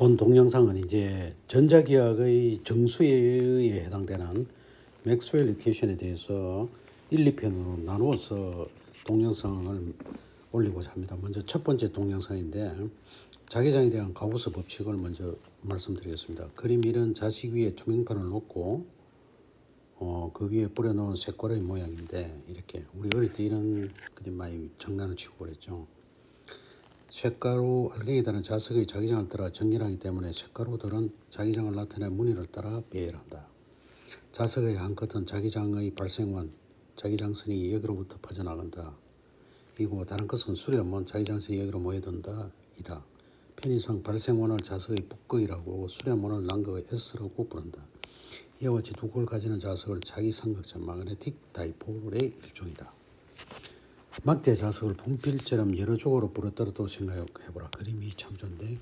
본 동영상은 이제 전자기학의 정수에 해당되는 맥스웰 이퀘이션에 대해서 1, 2편으로 나누어서 동영상을 올리고자 합니다. 먼저 첫 번째 동영상인데 자기장에 대한 가우스 법칙을 먼저 말씀드리겠습니다. 그림 1은 자식 위에 투명판을 놓고 그 위에 뿌려놓은 쇳과로의 모양인데, 이렇게 우리 어릴 때 이런 그림 많이 장난을 치고 그랬죠. 쇳가루 알갱이 다는 자석의 자기장을 따라 정렬하기 때문에 쇳가루들은 자기장을 나타내 무늬를 따라 배열한다. 자석의 한 끝은 자기장의 발생원, 자기장선이 여기로부터 퍼져나간다. 이고 다른 끝은 수렴원, 자기장선이 여기로 모여든다. 이다. 편의상 발생원을 자석의 북극이라고 수렴원을 남극의 S라고 부른다. 이와 같이 두 극을 가지는 자석을 자기 삼각자 마그네틱 다이폴의 일종이다. 막대 자석을 분필처럼 여러 조각으로 부러뜨려도 생각해보라. 그림이 참 좋은데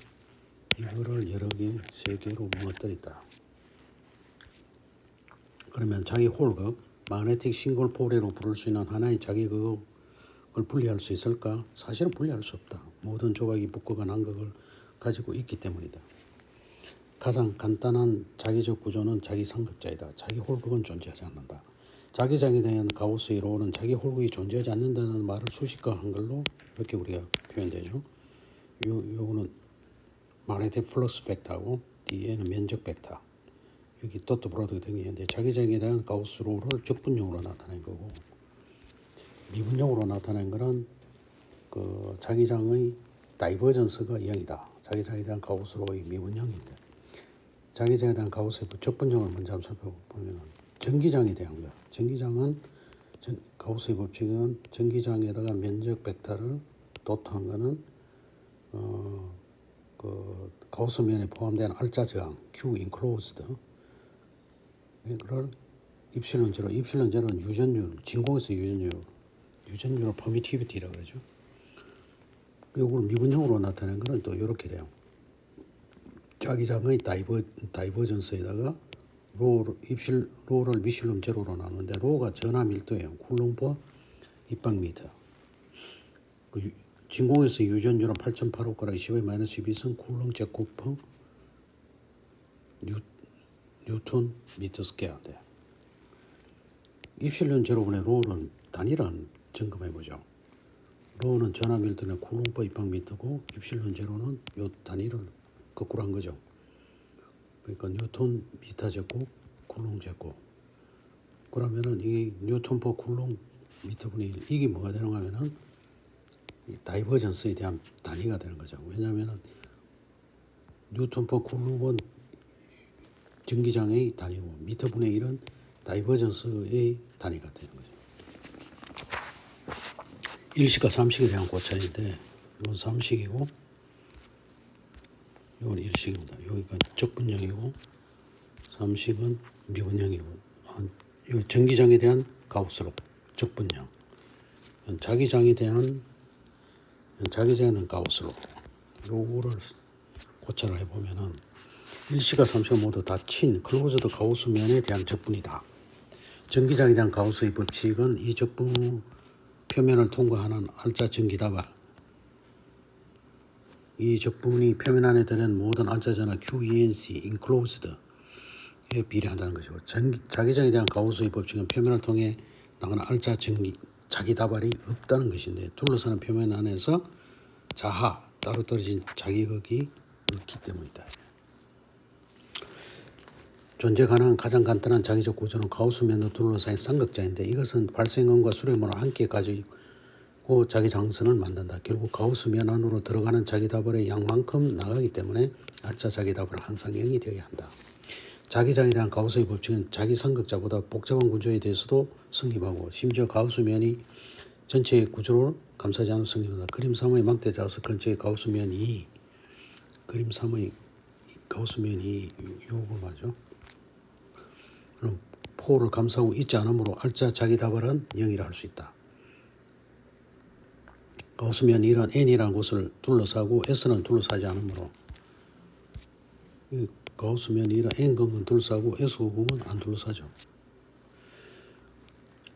이거를 여러 개, 세 개로 무너뜨렸다. 그러면 자기 홀극, 마그네틱 싱글 폴이라고 부를 수 있는 하나의 자기 극을 분리할 수 있을까? 사실은 분리할 수 없다. 모든 조각이 북극과 남극을 가지고 있기 때문이다. 가장 간단한 자기적 구조는 자기 삼각자이다. 자기 홀극은 존재하지 않는다. 자기장에 대한 가우스의 로는 자기 홀극이 존재하지 않는다는 말을 수식과 한글로 이렇게 우리가 표현되죠. 요거는 마그네틱 플러스 벡터하고 뒤에는 면적 벡터. 여기 도트 프로덕트 등이 자기장에 대한 가우스 로를 적분형으로 나타낸 거고, 미분형으로 나타낸 거는 그 자기장의 다이버전스가 0이다. 자기장에 대한 가우스 로의 미분형인데, 자기장에 대한 가우스의 적분형을 먼저 한번 살펴보면 전기장에 대한 거야. 전기장은 가우스의 법칙은 전기장에다가 면적 벡터를 도트한 거는 그 가우스면에 포함된 알짜 저항 Q enclosed 이거를 입실론 제로, 입실론 제로는 유전율, 진공에서 유전율을 퍼미티비티라고 그러죠. 이걸 미분형으로 나타낸 거는 또 이렇게 돼요. 자기장의 다이버전스에다가 로를 미실룸 제로로 나누는데, 로가 전하 밀도예요. 쿨롱 퍼 입방미터. 그 진공에서 유전율은 8.85가라 20의 마이너스 12선 쿨롱 제곱 퍼 뉴턴 미터 스퀘어 돼. 입실론 제로분의 로는 단위를 점검해보죠. 로는 전하 밀도는 쿨롱 퍼 입방미터고, 입실론 제로는 요 단위를 거꾸로 한 거죠. 그러니까 뉴턴 미터 제곱 쿨롱 제곱. 그러면은 이 뉴턴 퍼 쿨롱 미터분의 1, 이게 뭐가 되는가 하면은 다이버전스에 대한 단위가 되는 거죠. 왜냐하면은 뉴턴 퍼 쿨롱은 전기장의 단위고, 미터분의 1은 다이버전스의 단위가 되는 거죠. 일식과 삼식에 대한 고찰인데, 이건 삼식이고 이건 일식입니다. 여기가 적분형이고 삼식은 미분형이고, 이 전기장에 대한 가우스로 적분형, 자기장에는 가우스로. 요거를 고찰을 해보면은 일식과 삼식은 모두 다 친 클로즈드 가우스면에 대한 적분이다. 전기장에 대한 가우스의 법칙은 이 적분 표면을 통과하는 알짜 전기다발, 이 적분이 표면 안에 들은 모든 알짜 전하 QENC enclosed에 비례한다는 것이고, 자기장에 대한 가우스의 법칙은 표면을 통해 나가는 알짜 자기다발이 없다는 것인데, 둘러싸는 표면 안에서 자하 따로 떨어진 자기극이 없기 때문이다. 존재 가능한 가장 간단한 자기적 구조는 가우스면으로 둘러싸인 삼각자인데, 이것은 발생원과 수렴원을 함께 가지고 자기장선을 만든다. 결국 가우스면 안으로 들어가는 자기다발의 양만큼 나가기 때문에 알짜 자기다발은 항상 0이 되어야 한다. 자기장에 대한 가우스의 법칙은 자기 삼각자보다 복잡한 구조에 대해서도 성립하고, 심지어 가우스면이 전체의 구조를 감싸지 않을 성립한다. 그림 3의 막대 자석 근처의 가우스면이, 그림 3의 가우스면이 요거 맞죠? 그럼 포를 감싸고 있지 않으므로 알짜 자기다발은 0이라 할 수 있다. 가우스면 1은 N이라는 곳을 둘러싸고 S는 둘러싸지 않으므로, 가우스면 1은 N극은 둘러싸고 S극은 안 둘러싸죠.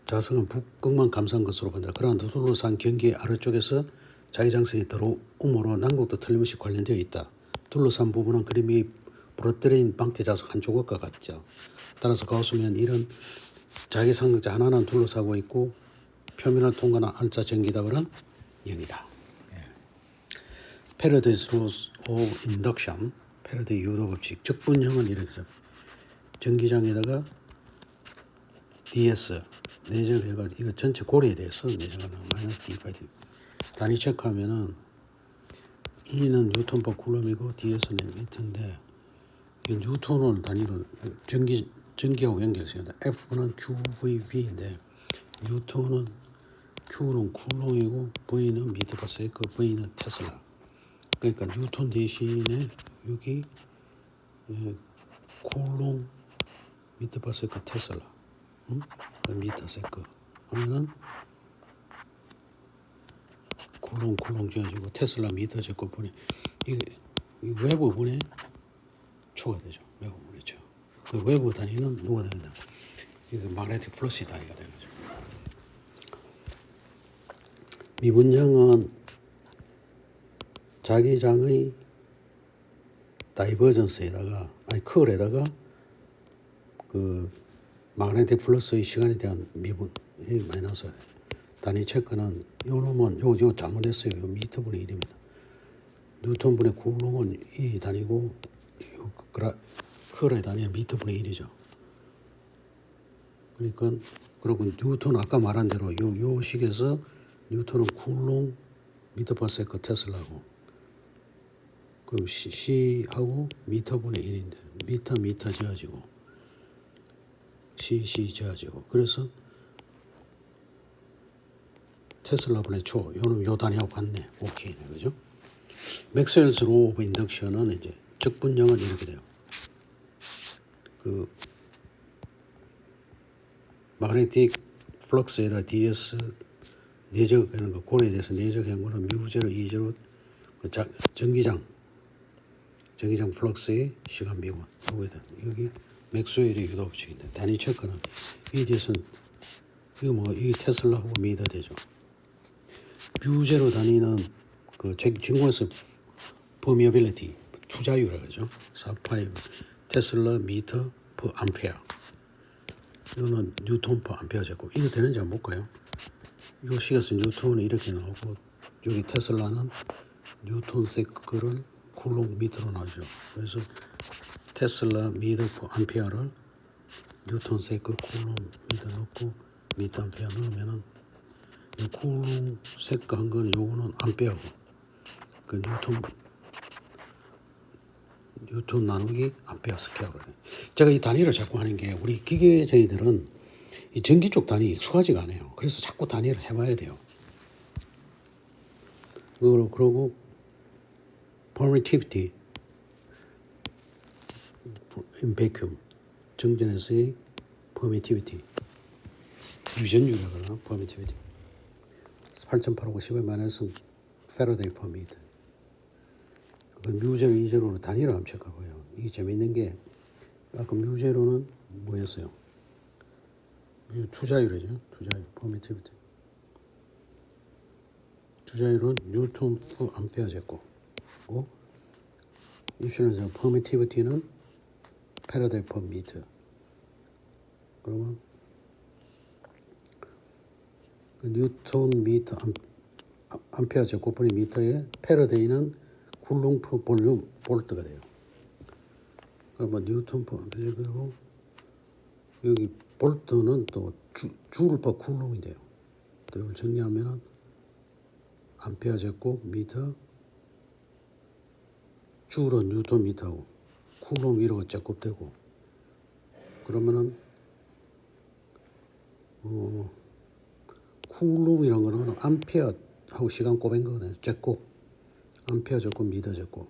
자석은 북극만 감싼 것으로 본다. 그러나 둘러싼 경계의 아래쪽에서 자기장선이 들어옴으로 남극도 틀림없이 관련되어 있다. 둘러싼 부분은 그림이 부러뜨린 방태 자석 한 조각과 같죠. 따라서 가우스면 이런 자기 삼각자 하나는 둘러싸고 있고 표면을 통과한 알짜 전기답은 0이다. 패러데이's rules of induction, 패러데이 유도 법칙. 적분형은 이렇게 전기장에다가 ds 내적해가지고 이거 전체 고리에 대해서 내적하는 마이너스 d5 단위 체크하면은 E는 뉴턴 per 쿨럼이고 ds는 미터인데 이 뉴턴을 단위로 전기하고 연결해서 F는 QVV인데 뉴턴은 Q는 쿨럼이고 V는 미터 per 세컨, V는 테슬라. 그러니까 뉴턴 대신에 여기 쿨럼 미터 per 세컨 테슬라, 미터 세컨 하면은 쿨롱 지어지고 테슬라 미터 제곱분이 이게 외부분의 초가 되죠. 외부분의 초. 그 외부 단위는 누가 되냐? 이게 magnetic flux 단위가 되는 거죠. 미분형은 자기장의 다이버전스에다가 컬에다가 그 magnetic flux의 시간에 대한 미분 마이너스 단위 체크는 요 놈은 요 잘못했어요. 요 미터분의 1입니다. 뉴턴분의 쿨롱은 이 단위고 컬의 단위는 미터분의 1이죠. 그러니까 그리고 뉴턴 아까 말한 대로 요 식에서 뉴턴은 쿨롱 미터 퍼 세컨 테슬라고 그럼 C하고 미터분의 1인데 미터 지어지고 C 지어지고 그래서 테슬라분의 초, 요 단위하고 같네. 오케이네, 그죠? 맥스웰스 로 오브 인덕션은 이제 적분형은 이렇게 돼요. 그 magnetic flux에다 ds 내적하는 거 고리에 대해서 내적한 거는 뮤제로 이제로 그 전기장 플럭스의 시간 미분 여기 맥스웰의 유도 법칙인데 단위 체크는 이 대해서는 이 테슬라하고 미터 되죠. 뮤제로 단위는 그 증거에서 permeability 투자율이라고 하죠. 4파이 테슬라 미터 per 암페어. 이거는 뉴턴 per 암페어 제곱. 이거 되는지 한번 볼까요? 이 식에서 뉴턴은 이렇게 나오고 여기 테슬라는 뉴턴 세크를 쿨롱 미터로 나오죠. 그래서 테슬라 미터 per 암페어를 뉴턴 세크 쿨롱 미터 넣고 미터 암페어 넣으면은 이 쿨롱 세크 한 거는 요거는 암페어고 그 뉴턴 나누기 암페어 스퀘어로 해요. 제가 이 단위를 자꾸 하는 게 우리 기계쟁이들은 이 전기 쪽 단위 익숙하지가 않아요. 그래서 자꾸 단위를 해봐야 돼요. 그러고 permittivity in vacuum 정전에서의 permittivity 유전율이라고 하나 permittivity 8.8하고 10의 마이너스 패러데이 per meter 뮤제로 이제로는 단위로 함 체크하고요. 이게 재밌는 게 아까 뮤제로는 뭐였어요? 투자율이죠. 투자율, 퍼미티비티. 투자율은 뉴턴 per 암페어 제곱고 입술은 퍼미티비티는 패러데이 per 미터. 그러면 그 뉴턴 미터 암페어 제곱분의 미터에 패러데이는 쿨롱 per 볼륨 볼트가 돼요. 그러면 뉴턴 per 암페어고 여기 볼트는 또 줄 per 쿨롱이 돼요. 또 이걸 정리하면은 암페어 제곱 미터 줄은 뉴턴 미터고 쿨롱 위로 제곱되고 그러면은 쿨롱이란 거는 암페어하고 시간 곱한 거거든요. 제곱 암페어 제곱 미터 제곱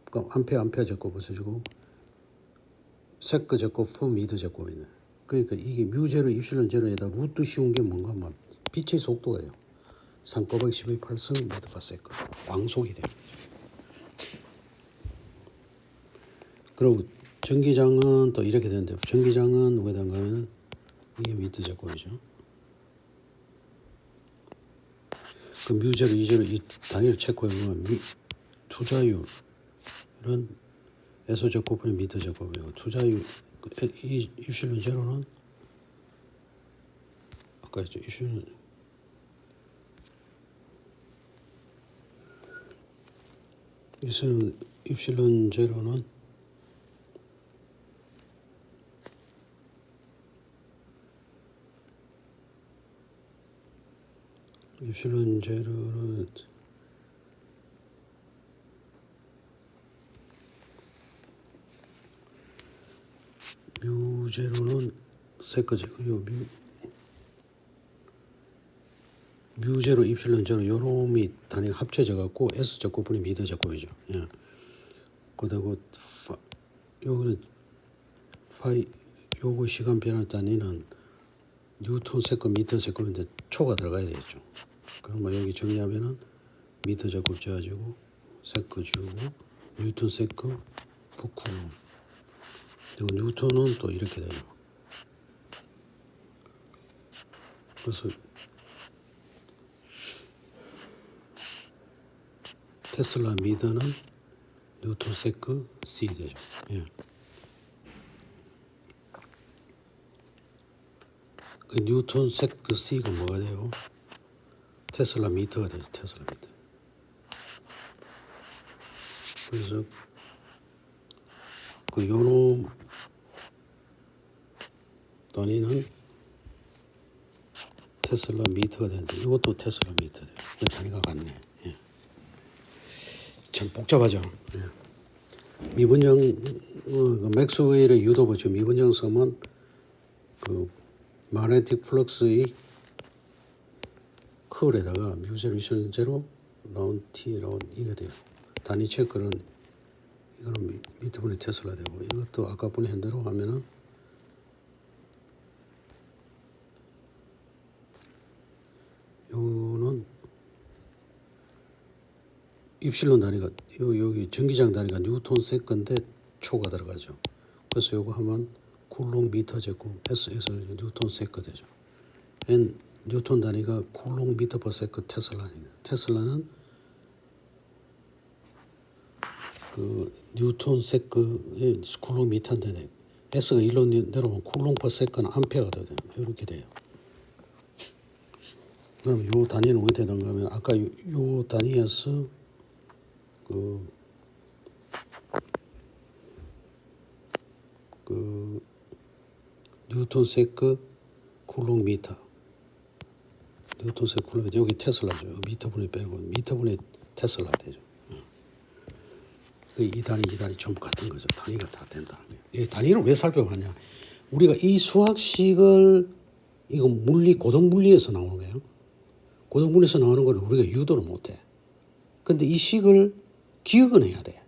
그러니까 암페어 제곱 없어지고 세크 제곱 프 미터 제곱이네. 그러니까 이게 뮤제로 입실론 제로에다 루트 씌운 게 뭔가 막 빛의 속도예요. 3,912 8승 미터 퍼 세컨 광속이 돼요. 그리고 전기장은 또 이렇게 되는데 전기장은 뭐가 되는가면 이게 미터 제곱이죠. 그 뮤제로 이제로 이 단위를 체크해 보면 투자율 S 제곱분의 미터 제곱이고 투자유 이 입실론 제로는 아까 했죠. 입실론 제로는 뮤제로는 세커제 뮤제로 입실론 제로 요놈이 단위가 합쳐져 갖고 S 제곱분의 미터 제곱이죠. 예. 그리고 요거는 파이 요거 시간 변화 단위는 뉴턴 세컨 미터 세컨인데 초가 들어가야 되겠죠. 그러면 여기 정리하면은 미터 제곱 지어지고 세컨 주고 뉴턴 세컨 부쿠 그리고 뉴턴은 또 이렇게 돼요. 그래서 테슬라 미터는 뉴턴 세컨 C 되죠. 예. 그 뉴턴 세컨 C가 뭐가 돼요? 테슬라 미터가 되죠. 테슬라 미터. 그래서 그 요놈 단위는 테슬라 미터가 되는데 이것도 테슬라 미터 돼요. 그 단위가 같네. 예. 참 복잡하죠. 예. 미분형 맥스웰의 유도 법칙 미분형 섬은 그 마그네틱 플럭스의 컬에다가 뮤제로 입실론 제로 라운 T 라운 E가 돼요. 단위 체크는 이거는 미터분의 테슬라 되고 이것도 아까 보낸 대로 하면은 요는 입실론 단위가 여기 전기장 단위가 뉴턴 세컨데 초가 들어가죠. 그래서 요거 하면 쿨롱 미터 제곱 S에서 뉴턴 세컨 되죠. N 뉴턴 단위가 쿨롱 미터 퍼 세컨 테슬라니까 테슬라는 그 뉴턴 세컨의 쿨롱 미터인데 S가 1로 내려오면 쿨롱 퍼 세컨 암페어가 돼요. 이렇게 돼요. 그럼 요 단위는 어떻게 되는가 하면 아까 요 단위에서 그 뉴턴 세컨 쿨롱 미터 뉴턴 세컨 쿨롱 미터 여기 테슬라죠. 미터분의 빼고 미터분의 테슬라 되죠. 이 단위 전부 같은 거죠. 단위가 다 된다는 거예요. 이 단위를 왜 살펴봤냐? 우리가 이 수학식을 이거 고등 물리에서 나오는 거예요. 고등 물리에서 나오는 거를 우리가 유도를 못해. 근데 이 식을 기억은 해야 돼.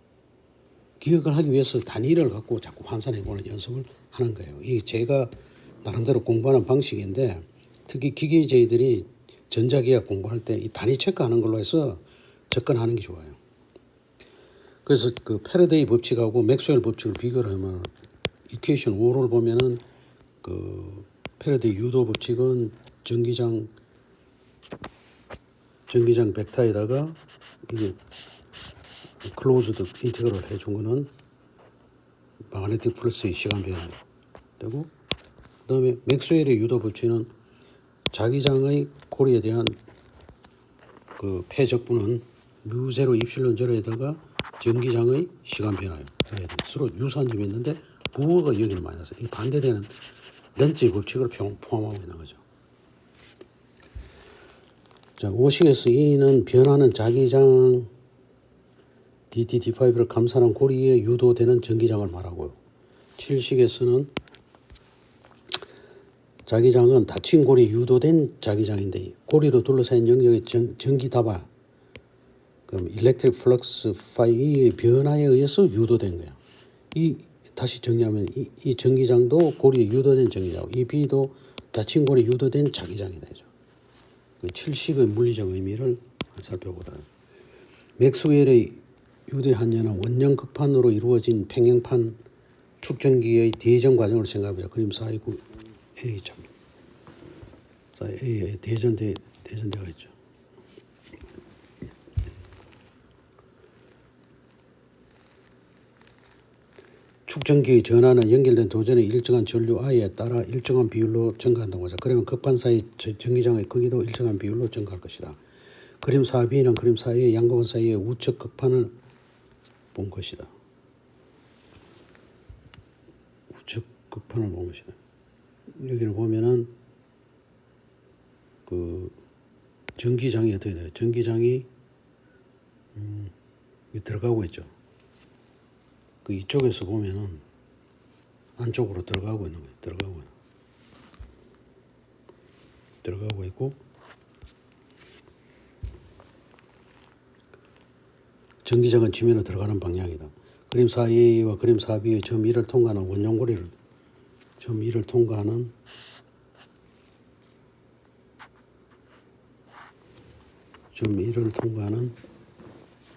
기억을 하기 위해서 단위를 갖고 자꾸 환산해보는 연습을 하는 거예요. 이 제가 나름대로 공부하는 방식인데 특히 기계제들이 전자기학 공부할 때 이 단위 체크하는 걸로 해서 접근하는 게 좋아요. 그래서 그 패러데이 법칙하고 맥스웰 법칙을 비교를 하면 이퀘이션 5를 보면은 그 패러데이 유도 법칙은 전기장 벡터에다가 이게 클로즈드 인테그럴 해준 거는 마그네틱 플러스의 시간 변화 되고 그다음에 맥스웰의 유도 법칙은 자기장의 고리에 대한 그 패적분은 뮤제로 입실론 제로에다가 전기장의 시간 변화예요. 서로 유사한 점이 있는데 부호가 여기는 마이너스. 이 반대되는 렌츠의 법칙을 포함하고 있는 거죠. 자, 5식에서 E는 변하는 자기장 DT-D5를 감싸는 고리에 유도되는 전기장을 말하고요. 7식에서는 자기장은 닫힌 고리에 유도된 자기장인데 고리로 둘러싸인 영역의 전기 다발 그럼 일렉트릭 플럭스 파이의 변화에 의해서 유도된 거야. 다시 정리하면 이 전기장도 고리에 유도된 전기장, 이 B도 닫힌 고리에 유도된 자기장이 되죠. 그 7식의 물리적 의미를 살펴보다. 맥스웰의 유대 한연은 원형 극판으로 이루어진 평행판 축전기의 대전 과정을 생각해보자. 그림 429A 참. 4A 대전대가 있죠. 축전기의 전하는 연결된 도전의 일정한 전류 I에 따라 일정한 비율로 증가한다고 하죠. 그러면 극판사의 전기장의 크기도 일정한 비율로 증가할 것이다. 그림 4B는 그림 4A의 양극원 사이의 우측 극판을 본 것이다. 우측 극판을 본 것이다. 여기를 보면은 그 전기장이 어떻게 돼요? 전기장이 들어가고 있죠. 그 이쪽에서 보면은 안쪽으로 들어가고 있는 거예요. 들어가고 있고 전기장은 지면으로 들어가는 방향이다. 그림 4A와 그림 4B의 점 1을 통과하는 원용고리를 점 1을 통과하는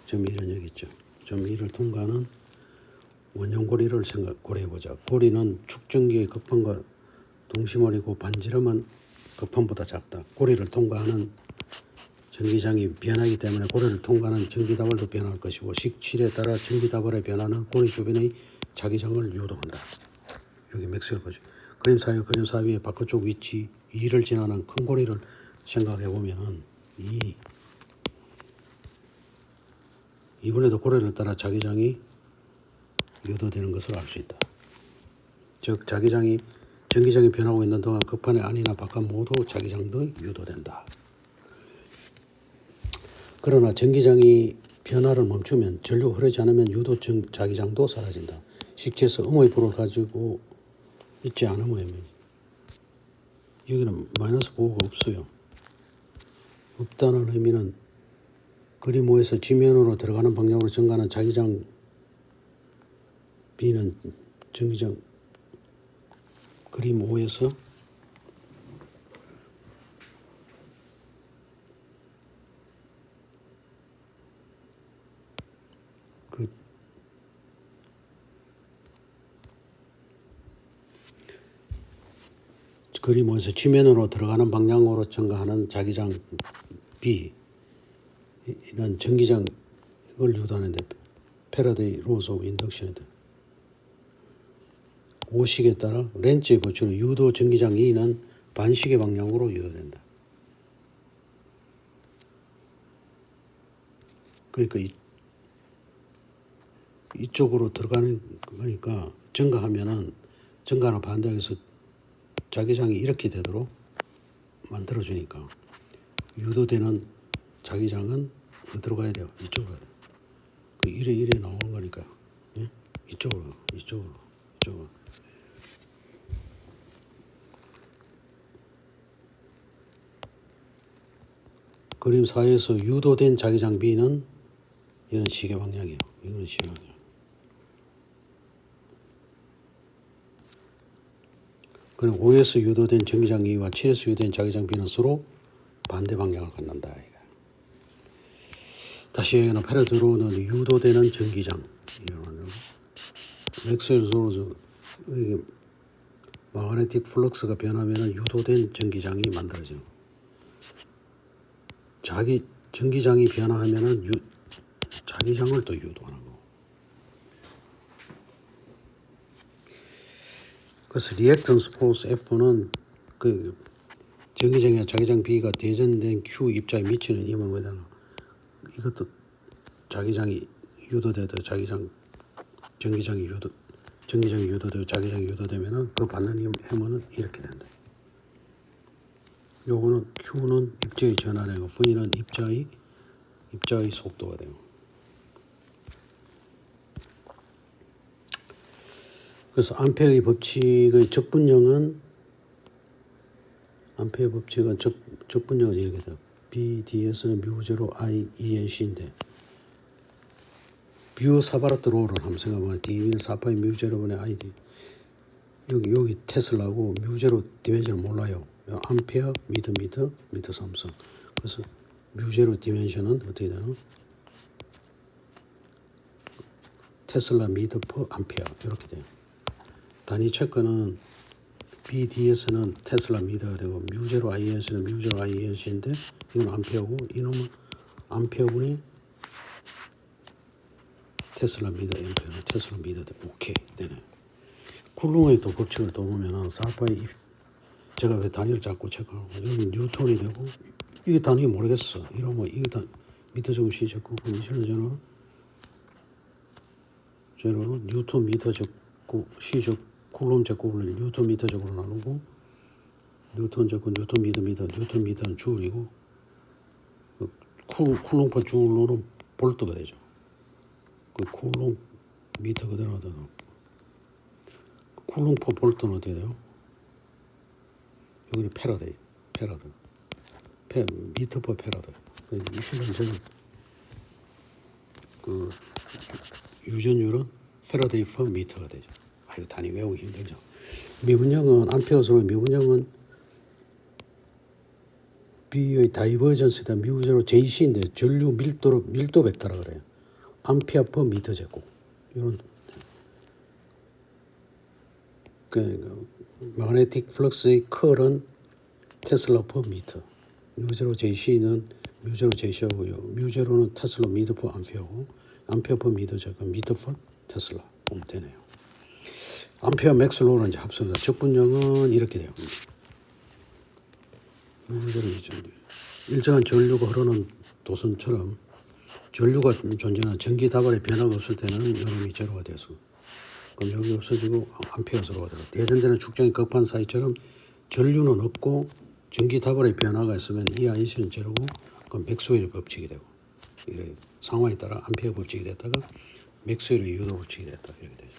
점 1은 여기 있죠. 점 1을 통과하는 원형고리를 고려해보자. 고리는 축전기의 극판과 동시머리고 반지름은 극판보다 작다. 고리를 통과하는 전기장이 변하기 때문에 고리를 통과하는 전기다발도 변할 것이고 식질에 따라 전기다발의 변화는 고리 주변의 자기장을 유도한다. 여기 맥스웰 보죠. 그림 4위, 그림 4위의 바깥쪽 위치 2를 지나는 큰 고리를 생각해 보면은 이번에도 고리를 따라 자기장이 유도되는 것을 알 수 있다. 즉 전기장이 변하고 있는 동안 극판의 안이나 바깥 모두 자기장도 유도된다. 그러나 전기장이 변화를 멈추면 전류가 흐르지 않으면 유도 자기장도 사라진다. 식지에서 음의 불을 가지고 있지 않으면 여기는 마이너스 부호가 없어요. 없다는 의미는 그림 5에서 지면으로 들어가는 방향으로 증가하는 자기장 B는 전기장 그림 5에서 그림 5에서 지면으로 들어가는 방향으로 증가하는 자기장 B는 전기장을 유도하는데 패러데이 로스 오브 인덕션이다. 오식에 따라 렌츠의 법칙으로 유도 전기장 E는 반시계 방향으로 유도된다. 그러니까 이쪽으로 들어가는 거니까 증가하면은 증가나 반대해서 자기장이 이렇게 되도록 만들어주니까 유도되는 자기장은 어디로 가야 돼요? 이쪽으로 가야 돼요. 그 이래 나오는 거니까 예? 이쪽으로. 그림 4에서 유도된 자기장 B는 이런 시계 방향이에요. 이거는 시계 방향. 그리고 5에서 유도된 전기장 E와 7에서 유도된 자기장 B는 서로 반대 방향을 갖는다. 다시 얘기하면 패러드로는 유도되는 전기장. 맥스웰 소로즈 마그네틱 플럭스가 변하면 유도된 전기장이 만들어져요. 전기장이 변화하면 자기장을 또 유도하는 거. 그래서 리액턴스 포스 F는 그 전기장이나 자기장 B가 대전된 Q 입자에 미치는 힘을 외다가 이것도 자기장이 유도돼도 전기장이 유도되고 자기장이 유도되면은 그 받는 힘은 이렇게 된다. 요거는 Q는 입자의 전환이고 V는 입자의 속도가 돼요. 그래서 암페어의 법칙의 적분형은 이렇게 돼요. BDS는 뮤0 I ENC인데 뮤 사바라트 로를 한번 생각해보면 D는 4파이 뮤0분의 ID 여기 테슬라고 뮤0 디멘션을 몰라요. 암페어 미터 삼성. 그래서 뮤0 디멘션은 어떻게 되나? 테슬라 미터 퍼 암페어 이렇게 돼요. 단위 체크는 BDS는 테슬라 미터가 되고 뮤0 IENC는 뮤0 IENC인데 이건 암페어고 이놈은 암페어분이 테슬라 미터 앰페어는 테슬라 미터 오케이 되네. 쿨롱의 또 법칙을 또 보면은 4파이 제가 왜 단위를 자꾸 체크하고 여기 뉴턴이 되고 이게 단위 모르겠어. 이러면 이게 다 미터 제곱 시 제곱 그럼 이슬은 저는 뉴턴 미터 제곱 시 제곱 쿨롱 제곱을 뉴턴 미터 제곱으로 나누고 뉴턴 제곱 뉴턴 미터 뉴턴 미터는 줄이고 쿨롱 per 줄로는 볼트가 되죠. 그 쿨롱 미터 그대로 하다 놓고 쿨롱 per 볼트는 어떻게 돼요? 여기는 페라드 미터 per 페라드. 이 실은 저는 그 유전율은 페라데이 per 미터가 되죠. 이거 단위 외우기 힘들죠. 미분형은 암페어스로 미분형은 B의 다이버전스다 미우제로 JC인데 전류 밀도 벡터라 그래요. 암페어 per 미터 제곱 이런 그 마그네틱 플럭스의 컬은 테슬라 per 미터. 뮤제로 JC는 뮤제로 JC하고요. 뮤제로는 테슬라 미터 per 암페어고 암페어 per 미터 제곱 미터 per 테슬라 보면 되네요. 암페어 맥스로는 이제 합성다. 적분량은 이렇게 돼요. 일정한 전류가 흐르는 도선처럼 전류가 존재하는 전기 다발의 변화가 없을 때는 요놈이 제로가 돼서 그럼 여기 없어지고 암페어스로가 되고 대전되는 축적이 급한 사이처럼 전류는 없고 전기 다발의 변화가 있으면 이 IC는 제로고 그럼 맥스웰의 법칙이 되고 이래 상황에 따라 암페어 법칙이 됐다가 맥스웰의 유도 법칙이 됐다 이렇게 되죠.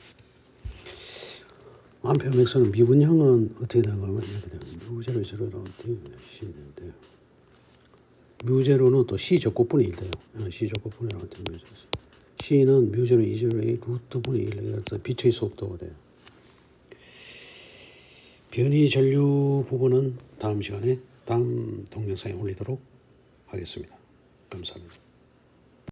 암페어 맥스는 미분형은 어떻게 되는가 하면 이렇게 됩니다. 뮤제로 제로로 어떻게 시되는데요. 뮤제로는 또 C 적고분의 1 돼요. C 적고분이라고 하면 뮤제로. C는 뮤제로 2제로의 루트분의 1에서 빛의 속도가 돼요. 변이 전류 부분은 다음 시간에 다음 동영상에 올리도록 하겠습니다. 감사합니다.